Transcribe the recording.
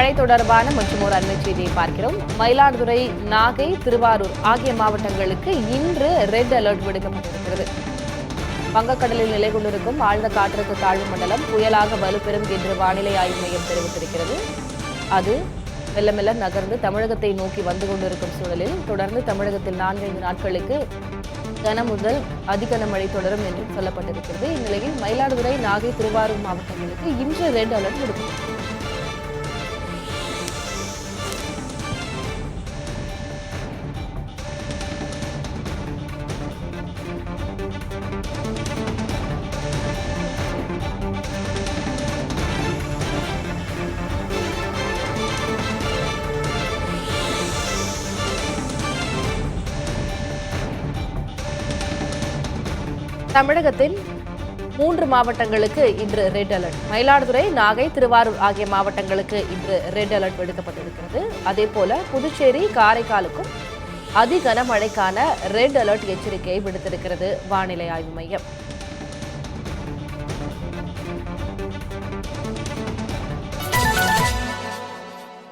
மழை தொடர்பான மற்றும் ஒரு அண்மை செய்தியை பார்க்கிறோம். மயிலாடுதுறை, நாகை, திருவாரூர் ஆகிய மாவட்டங்களுக்கு இன்று ரெட் அலர்ட் விடுக்கப்பட்டிருக்கிறது. வங்கக்கடலில் நிலை கொண்டிருக்கும் ஆழ்ந்த காற்றழுத்த தாழ்வு மண்டலம் புயலாக வலுப்பெறும் என்று வானிலை ஆய்வு மையம் தெரிவித்திருக்கிறது. அது மெல்ல மெல்ல நகர்ந்து தமிழகத்தை நோக்கி வந்து கொண்டிருக்கும் சூழலில் தொடர்ந்து தமிழகத்தில் 4-5 நாட்களுக்கு கன முதல் அதிகன மழை தொடரும் என்று சொல்லப்பட்டிருக்கிறது. இந்நிலையில் மயிலாடுதுறை, நாகை, திருவாரூர் மாவட்டங்களுக்கு இன்று ரெட் அலர்ட் விடுக்கப்பட்டிருக்கிறது. தமிழகத்தின் 3 மாவட்டங்களுக்கு இன்று ரெட் அலர்ட். மயிலாடுதுறை, நாகை, திருவாரூர் ஆகிய மாவட்டங்களுக்கு இன்று ரெட் அலர்ட் விடுக்கப்பட்டிருக்கிறது. அதேபோல புதுச்சேரி, காரைக்காலுக்கும் அதி கனமழைக்கான ரெட் அலர்ட் எச்சரிக்கையை விடுத்திருக்கிறது வானிலை ஆய்வு மையம்.